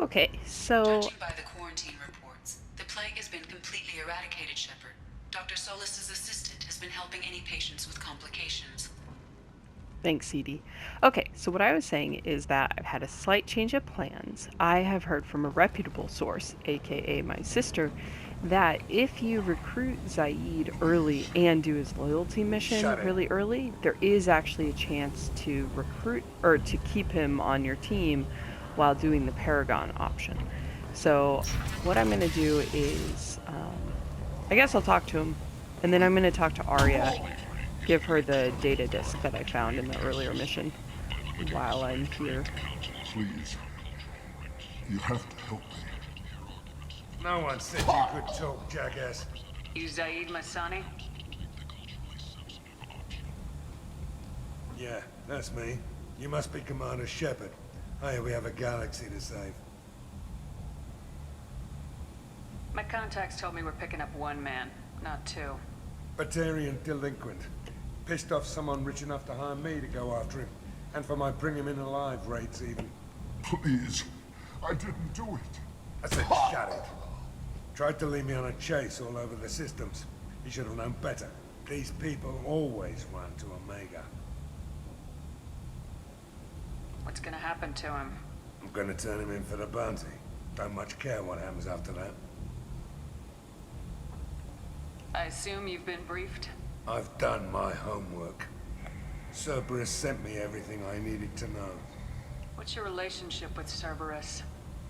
Okay, so Judging by the quarantine reports, the plague has been completely eradicated, Shepard. Dr. Solis's assistant has been helping any patients with complications. thanks, CD. Okay, so what I was saying is that I've had a slight change of plans. I have heard from a reputable source, aka my sister, that if you recruit Zaid early and do his loyalty mission really early, there is actually a chance to recruit or to keep him on your team while doing the Paragon option. So, what I'm going to do is, I guess I'll talk to him, and then I'm going to talk to Arya, give her the data disk that I found in the earlier mission while I'm here. Please. You have to help me. No one said you could talk, jackass. You Zaid Masani? Yeah, that's me. You must be Commander Shepard. Hey, we have a galaxy to save. My contacts told me we're picking up one man, not two. Batarian delinquent. Pissed off someone rich enough to hire me to go after him. And for my bring him in alive rates even. Please. I didn't do it. I said shut it. Tried to lead me on a chase all over the systems. He should have known better. These people always run to Omega. What's gonna happen to him? I'm gonna turn him in for the bounty. Don't much care what happens after that. I assume you've been briefed? I've done my homework. Cerberus sent me everything I needed to know. What's your relationship with Cerberus?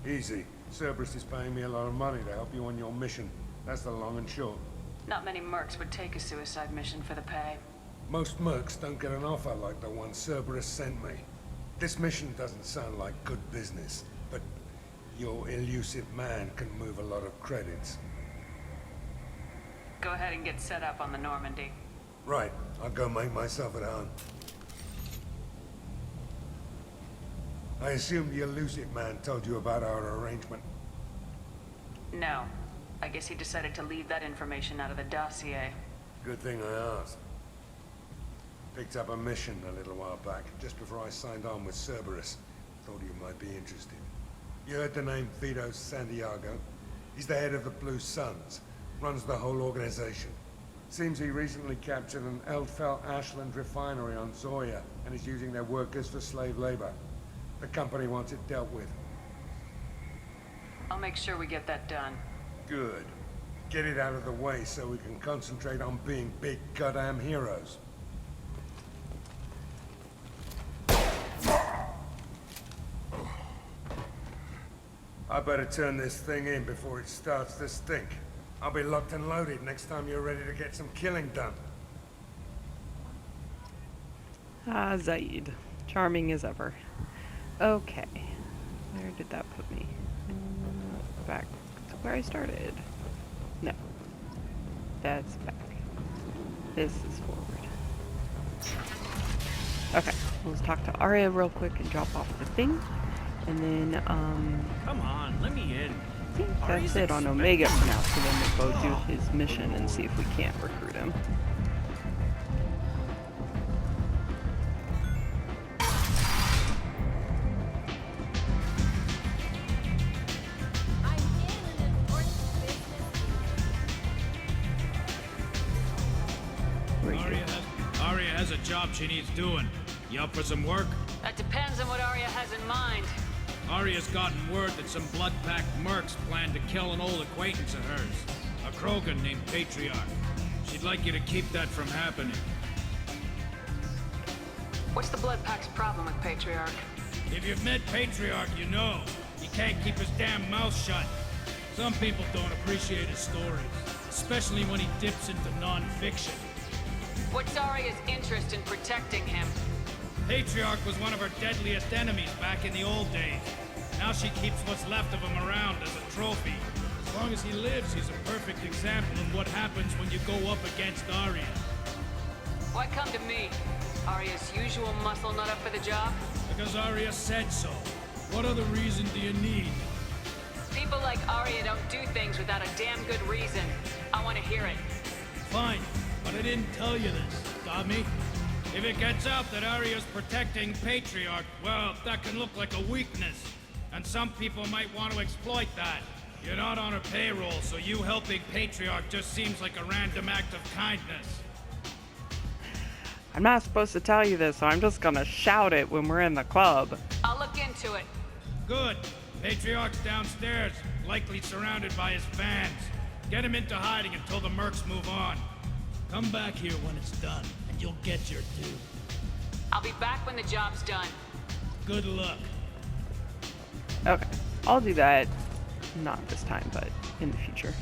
Easy. Cerberus is paying me a lot of money to help you on your mission. That's the long and short. Not many mercs would take a suicide mission for the pay. Most mercs don't get an offer like the one Cerberus sent me. This mission doesn't sound like good business, but your elusive man can move a lot of credits. Go ahead and get set up on the Normandy. Right. I'll go make myself at home. I assume the elusive man told you about our arrangement. No. I guess he decided to leave that information out of the dossier. Good thing I asked. Picked up a mission a little while back, just before I signed on with Cerberus. Thought you might be interested. You heard the name Vito Santiago? He's the head of the Blue Suns. Runs the whole organization. Seems he recently captured an Eldfell Ashland refinery on Zoya and is using their workers for slave labor. The company wants it dealt with. I'll make sure we get that done. Good. Get it out of the way so we can concentrate on being big goddamn heroes. I better turn this thing in before it starts to stink. I'll be locked and loaded next time you're ready to get some killing done. Ah, Zaid. Charming as ever. Okay. Where did that put me? Back to where I started. No. That's back. This is forward. Okay. Let's talk to Arya real quick and drop off the thing. And then, Come on, let me in. I think that's it on Omega for now, so then we'll go do his mission and see if we can't recruit him. Arya has a job she needs doing. You up for some work? That depends on what Arya has in mind. Arya's gotten word that some blood-packed mercs plan to kill an old acquaintance of hers. A Krogan named Patriarch. She'd like you to keep that from happening. What's the Blood Pack's problem with Patriarch? If you've met Patriarch, you know. He can't keep his damn mouth shut. Some people don't appreciate his stories, especially when he dips into non-fiction. What's Arya's interest in protecting him? Patriarch was one of her deadliest enemies back in the old days. Now she keeps what's left of him around as a trophy. As long as he lives, he's a perfect example of what happens when you go up against Arya. Why come to me? Arya's usual muscle not up for the job? Because Arya said so. What other reason do you need? People like Arya don't do things without a damn good reason. I want to hear it. Fine, but I didn't tell you this. Got me? If it gets out that Arya's protecting Patriarch, well, that can look like a weakness. And And some people might want to exploit that. You're not on her payroll, so you helping Patriarch just seems like a random act of kindness. I'm not supposed to tell you this, so I'm just gonna shout it when we're in the club. I'll look into it. Good. Patriarch's downstairs, likely surrounded by his fans. Get him into hiding until the mercs move on. Come back here when it's done, and you'll get your due. I'll be back when the job's done. Good luck. Okay, I'll do that. Not this time, but in the future.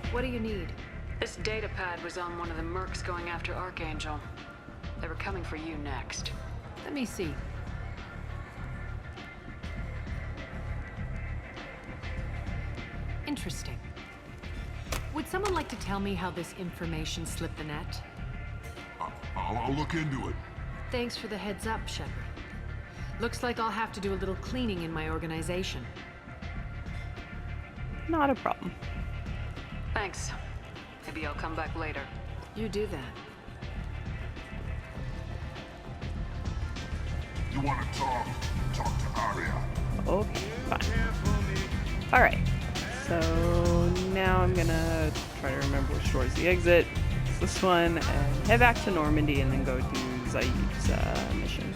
What do you need? This data pad was on one of the mercs going after Archangel. They were coming for you next. Let me see. Interesting. Would someone like to tell me how this information slipped the net? I'll look into it. Thanks for the heads up, Shepard. Looks like I'll have to do a little cleaning in my organization. Not a problem. Thanks. Maybe I'll come back later. You do that. You want to talk? Talk to Arya. Okay, fine. Alright, so now I'm gonna try to remember which door is the exit. It's this one, and head back to Normandy and then go do Zaid's mission.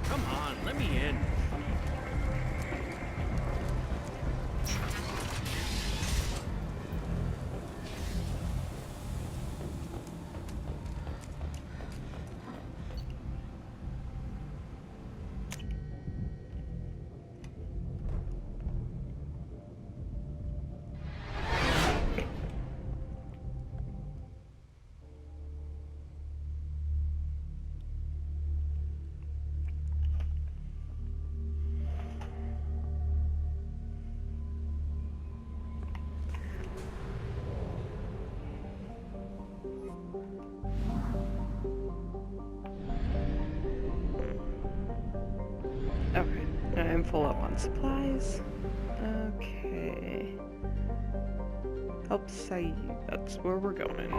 Come on, let me in. Okay, I'm full up on supplies. Okay. Help Said, that's where we're going.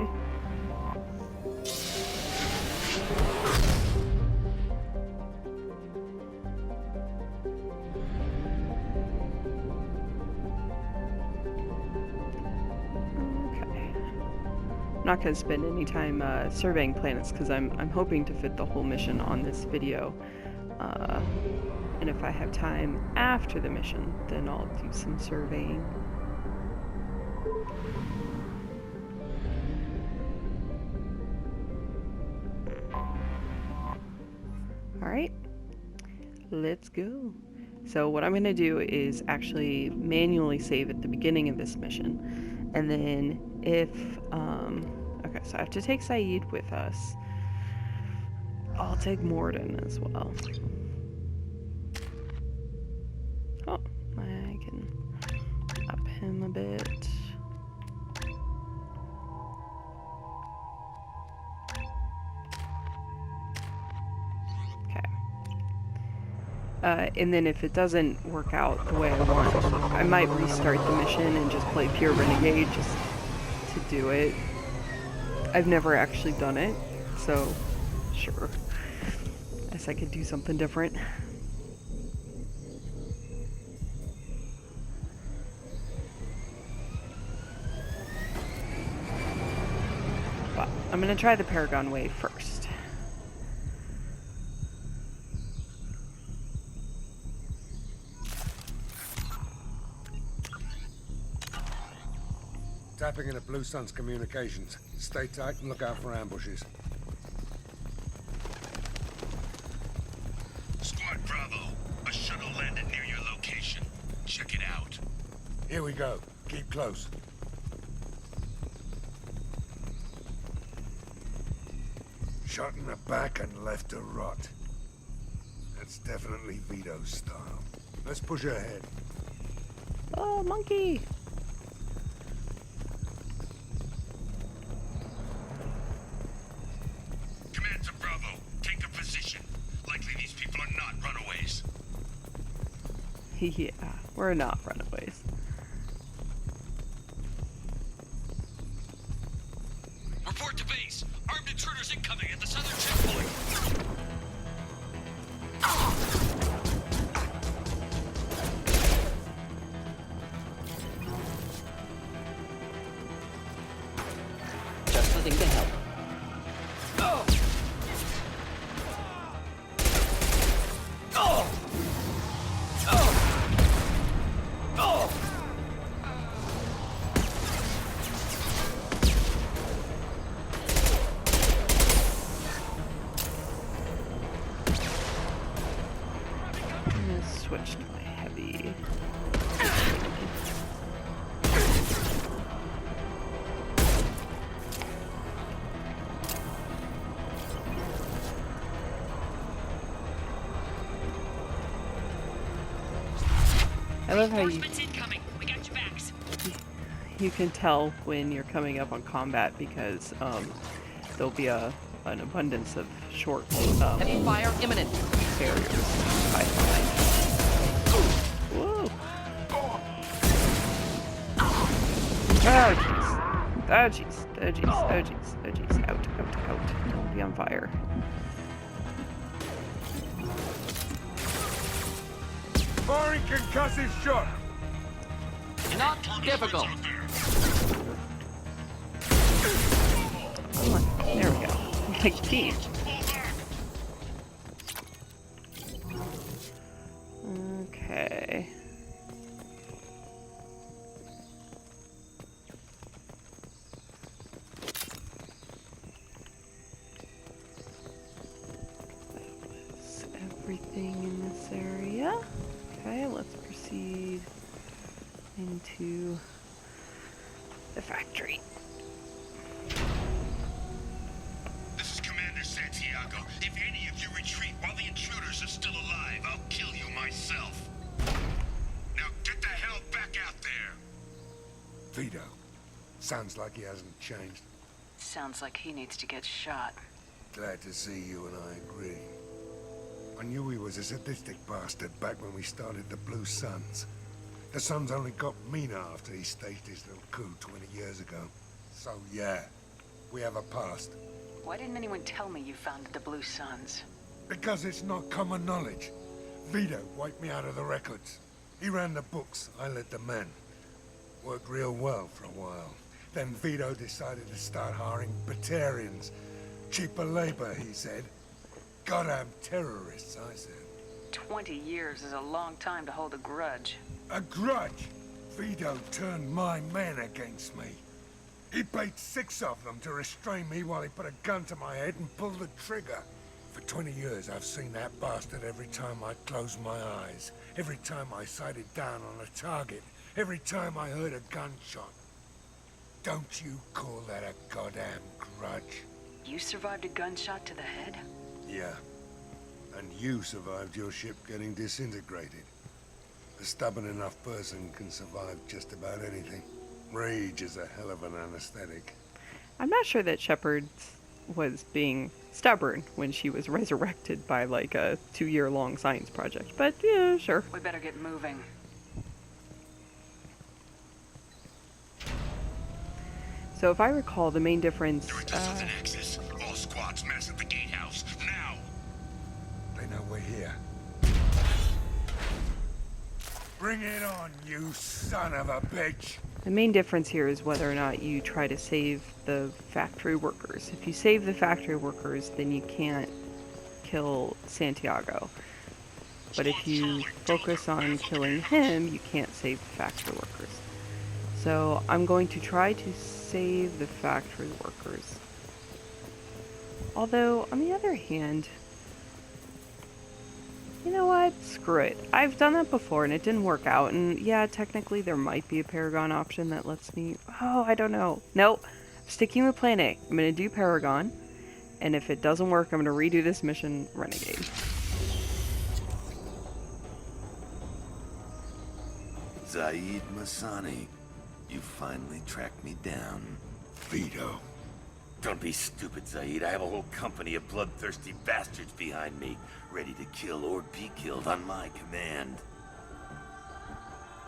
Okay. I'm not gonna spend any time surveying planets because I'm hoping to fit the whole mission on this video. And if I have time after the mission, then I'll do some surveying. Alright, let's go. So what I'm going to do is actually manually save at the beginning of this mission. And then if, okay, so I have to take Said with us. I'll take Mordin as well. Oh, I can up him a bit. Okay. And then if it doesn't work out the way I want, I might restart the mission and just play pure Renegade just to do it. I've never actually done it, so sure. Guess I could do something different. But I'm gonna try the Paragon way first. Tapping into Blue Sun's communications. Stay tight and look out for ambushes. Squad Bravo, a shuttle landed near your location. Check it out. Here we go. Keep close. Shot in the back and left to rot. That's definitely Vito's style. Let's push ahead. Oh, monkey! Command to Bravo, take a position. Likely these people are not runaways. Yeah. We're not runaways. Report to base. Armed intruders incoming at the southern checkpoint. Just the thing to help. I'm gonna switch to my heavy. I love how incoming. We got your backs. you can tell when you're coming up on combat because there'll be an abundance of short Heavy fire imminent. barriers I find. Whoa! Oh jeez! Oh jeez! Oh jeez! Oh jeez! Oh jeez! Out! Out! Out! Don't be on fire. Firing concussive shot! Not difficult. Come on! There we go. Like team. Okay. That was everything in this area. Okay, let's proceed into the factory. This is Commander Santiago. If any of you retreat while the intruders are still alive, I'll kill you myself. Now get the hell back out there! Vito. Sounds like he hasn't changed. Sounds like he needs to get shot. Glad to see you and I agree. I knew he was a sadistic bastard back when we started the Blue Suns. The Suns only got meaner after he staged his little coup 20 years ago. So yeah, we have a past. Why didn't anyone tell me you founded the Blue Suns? Because it's not common knowledge. Vito wiped me out of the records. He ran the books, I led the men. Worked real well for a while. Then Vito decided to start hiring Batarians. Cheaper labor, he said. Goddamn terrorists, I said. 20 years is a long time to hold a grudge. A grudge? Vito turned my men against me. He paid 6 of them to restrain me while he put a gun to my head and pulled the trigger. For 20 years, I've seen that bastard every time I closed my eyes. Every time I sighted down on a target. Every time I heard a gunshot. Don't you call that a goddamn grudge? You survived a gunshot to the head? Yeah. And you survived your ship getting disintegrated. A stubborn enough person can survive just about anything. Rage is a hell of an anesthetic. I'm not sure that Shepard was being stubborn when she was resurrected by like a 2-year-long science project, but yeah, sure. We better get moving. So if I recall, the main difference... You're at the southern axis. All squads mass at the gatehouse. Now! They know we're here. Bring it on, you son of a bitch! The main difference here is whether or not you try to save the factory workers. If you save the factory workers, then you can't kill Santiago. But if you focus on killing him, you can't save the factory workers. So I'm going to try to save the factory workers. Although, on the other hand, you know what? Screw it. I've done that before and it didn't work out. And yeah, technically there might be a Paragon option that lets me... Oh, I don't know. Nope. I'm sticking with plan A. I'm going to do Paragon. And if it doesn't work, I'm going to redo this mission Renegade. Zaid Masani, you finally tracked me down. Vito. Don't be stupid, Zaid. I have a whole company of bloodthirsty bastards behind me, ready to kill or be killed on my command.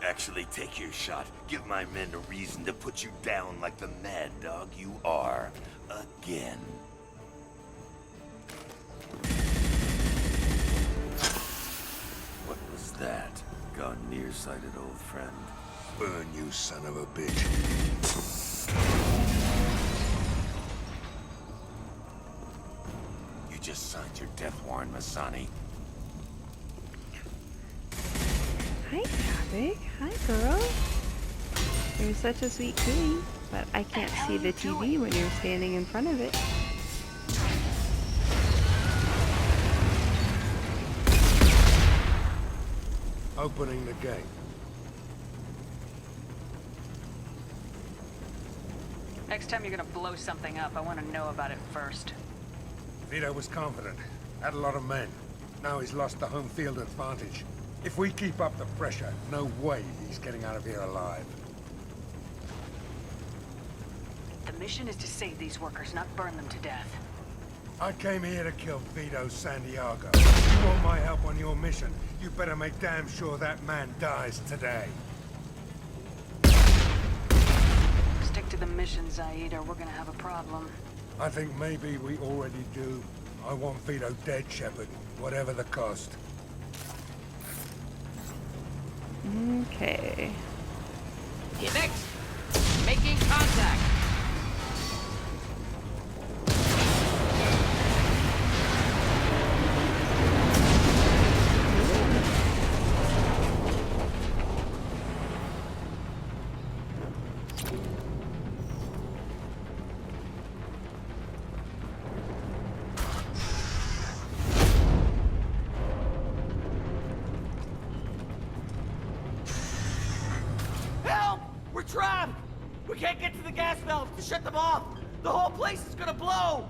Actually, take your shot. Give my men a reason to put you down like the mad dog you are. Again. What was that? Gone nearsighted, old friend. Burn, you son of a bitch. You just signed your death warrant, Masani. Hi, Traffic. Hi, girl. You're such a sweet kitty, but I can't see the TV when you're standing in front of it. Opening the gate. Next time you're gonna blow something up, I want to know about it first. Vito was confident. Had a lot of men. Now he's lost the home field advantage. If we keep up the pressure, no way he's getting out of here alive. The mission is to save these workers, not burn them to death. I came here to kill Vito Santiago. If you want my help on your mission, you better make damn sure that man dies today. Stick to the mission, Zaid, or we're gonna have a problem. I think maybe we already do. I want Vito dead, Shepard, whatever the cost. Okay. Next! Making contact! Help! We're trapped! We can't get to the gas valves to shut them off! The whole place is gonna blow!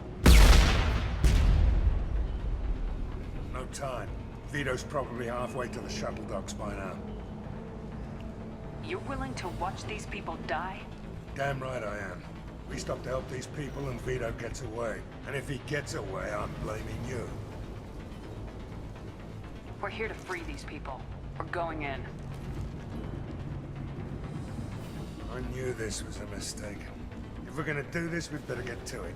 No time. Vito's probably halfway to the shuttle docks by now. You're willing to watch these people die? Damn right I am. We stop to help these people and Vito gets away. And if he gets away, I'm blaming you. We're here to free these people. We're going in. I knew this was a mistake. If we're gonna do this, we'd better get to it.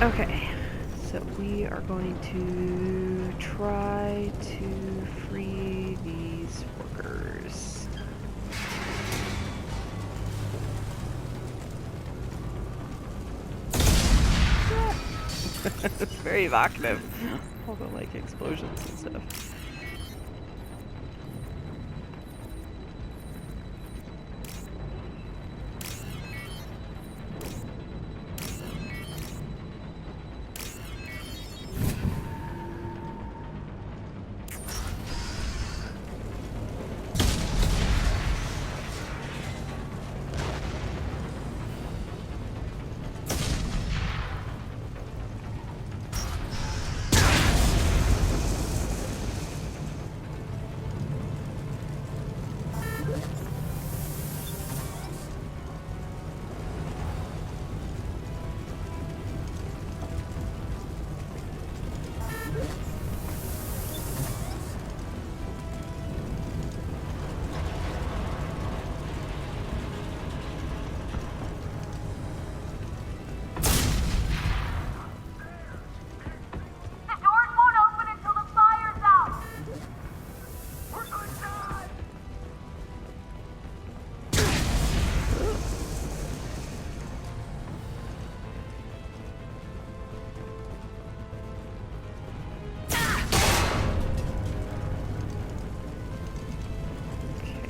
Okay, so we are going to try to free these workers. It's very evocative. All the like explosions and stuff.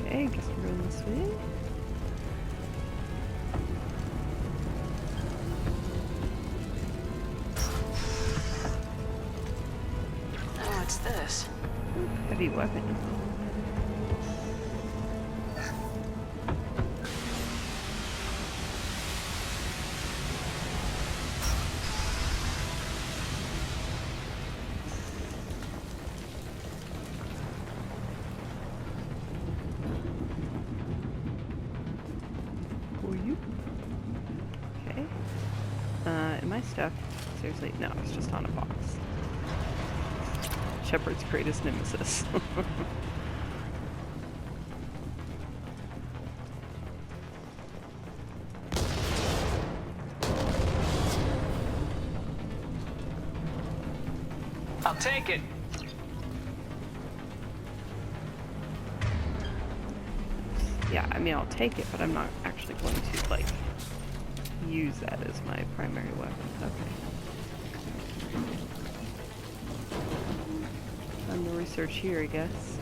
Okay, guess we're going this way. Oh, it's this. Heavy weapon. Am I stuck? Seriously? No, it's just on a box. Shepard's greatest nemesis. I'll take it. Yeah, I mean, I'll take it, but I'm not actually going to, like, use that as my primary weapon. Okay. Time to research here, I guess.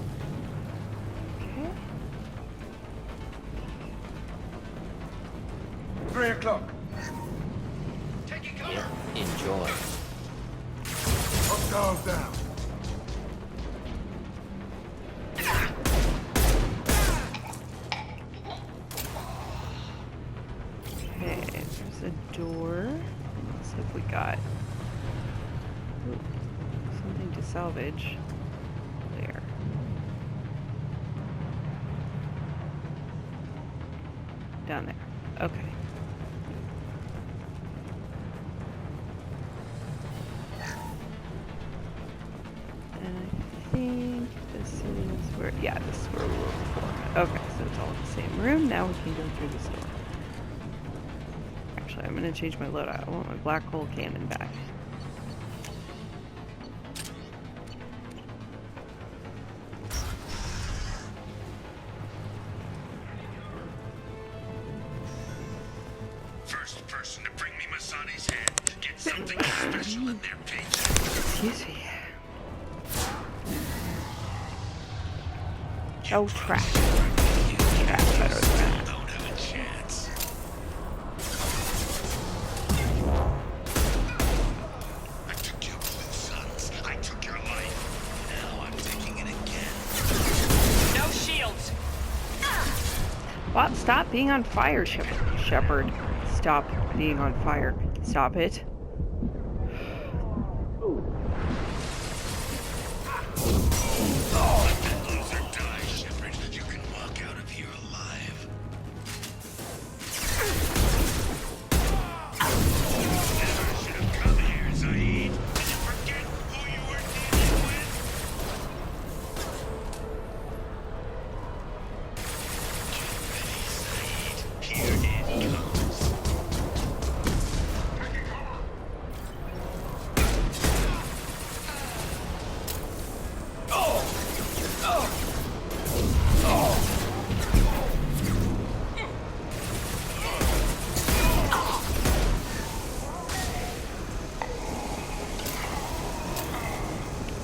Okay. 3 o'clock. Yeah, enjoy. Hostiles down. Okay, there's a door. Let's see if we got something to salvage. There. Down there. Okay. And I think this is where, yeah, this is where we were before. Okay, so it's all in the same room. Now we can go through this door. Actually, I'm going to change my loadout. I want my black hole cannon back. First person to bring me Masani's head. Get something special in their paycheck. Excuse me. Oh, trash. Trash better than that. Don't have a chance. I took your blue sons. I took your life. Now I'm taking it again. No shields. What? Stop being on fire, Shepard. Stop being on fire. Stop it.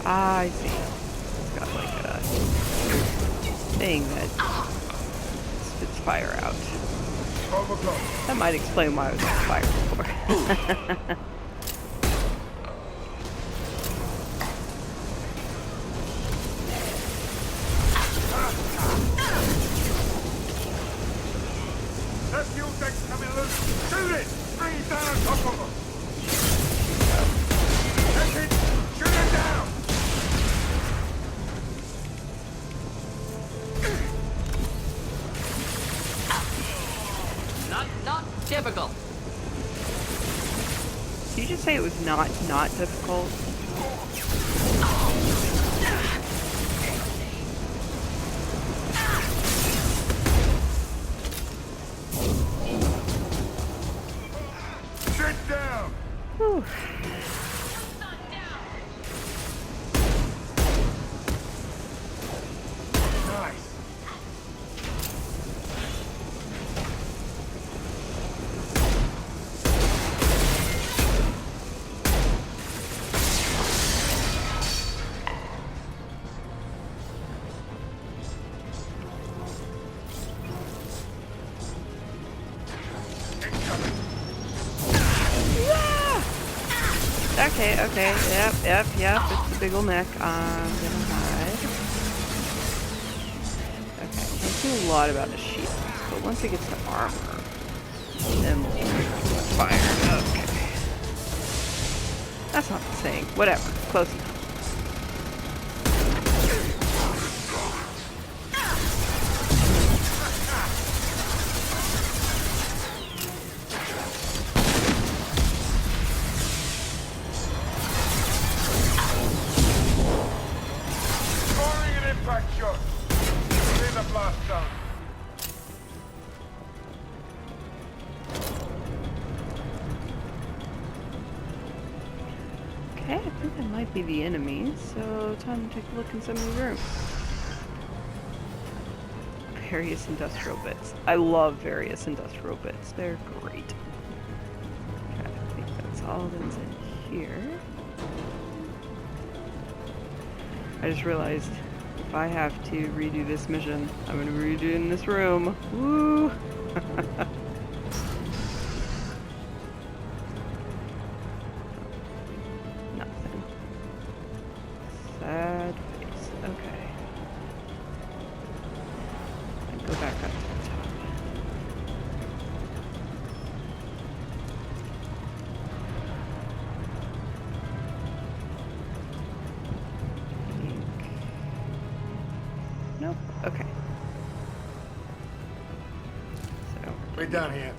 I see. It's got like a thing that spits fire out. That might explain why I was on fire before. That fuel deck's coming loose. Shoot it! Bring it down on top of them. That's it! Shoot it down! Not typical. Did you just say it was not difficult? Sit down! Whew. Nice. Okay, yep, it's a big ol' neck. I'm gonna hide. Okay, I can't do a lot about the shields, but once it gets to armor, then we'll fire. Okay. That's not the saying. Whatever, close enough. think that might be the enemy, so time to take a look in some of the rooms. Various industrial bits. I love various industrial bits. They're great. Okay, I think that's all that's in here. I just realized if I have to redo this mission, I'm going to redo it in this room. Woo! Nothing. Sad face. Okay. Go back up to the top. Nope. Okay. So We're done here.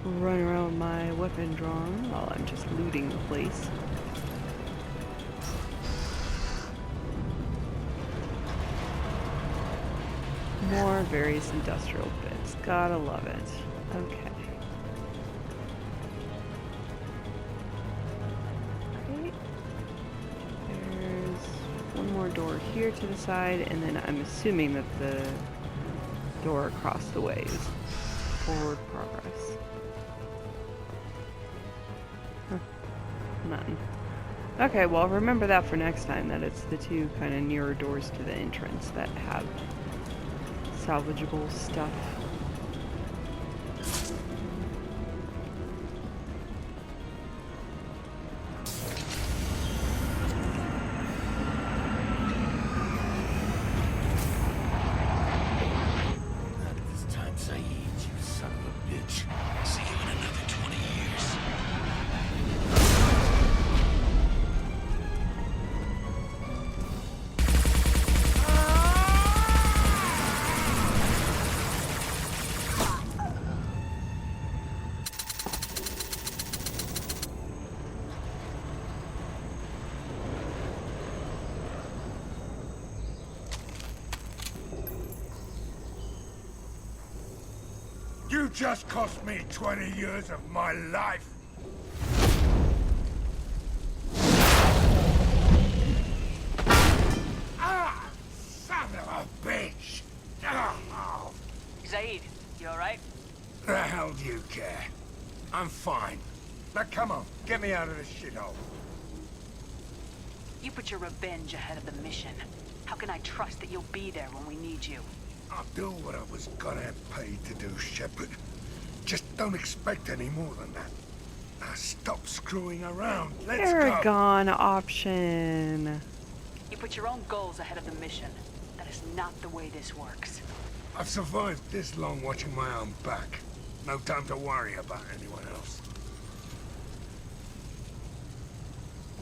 run around with my weapon drawn while I'm just looting the place. More various industrial bits. Gotta love it. Okay. Great. There's one more door here to the side, and then I'm assuming that the door across the way is forward progress. Huh. Nothing. Okay, well remember that for next time, that it's the two kind of nearer doors to the entrance that have salvageable stuff. Not at this time, Saeed, you son of a bitch. See you in another 20 years. You just cost me 20 years of my life. Ah! Son of a bitch! Oh, Zaid, you alright? the hell do you care? I'm fine. Now come on, get me out of this shithole. You put your revenge ahead of the mission. How can I trust that you'll be there when we need you? I'll do what I was gonna have paid to do, Shepard. Just don't expect any more than that. Now stop screwing around. Let's go. Paragon option. You put your own goals ahead of the mission. That is not the way this works. I've survived this long watching my own back. No time to worry about anyone else.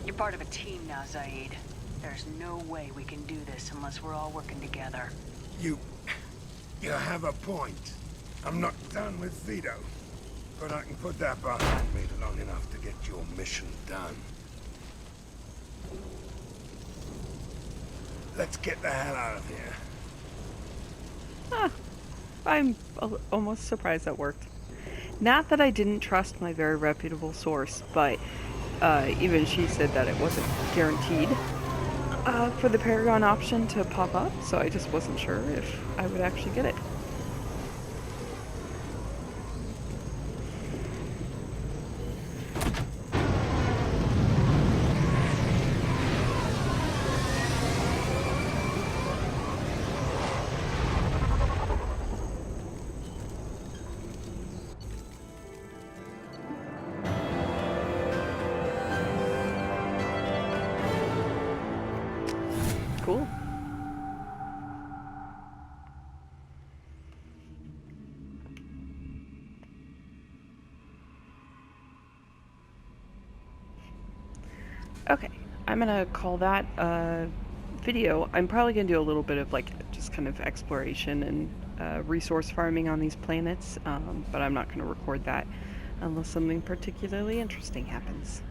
You're part of a team now, Zaid. There's no way we can do this unless we're all working together. You have a point. I'm not done with Vito. But I can put that behind me long enough to get your mission done. Let's get the hell out of here. Huh. I'm almost surprised that worked. Not that I didn't trust my very reputable source, but even she said that it wasn't guaranteed for the Paragon option to pop up, so I just wasn't sure if I would actually get it. Cool. Okay, I'm gonna call that a video. I'm probably gonna do a little bit of like just kind of exploration and resource farming on these planets, but I'm not gonna record that unless something particularly interesting happens.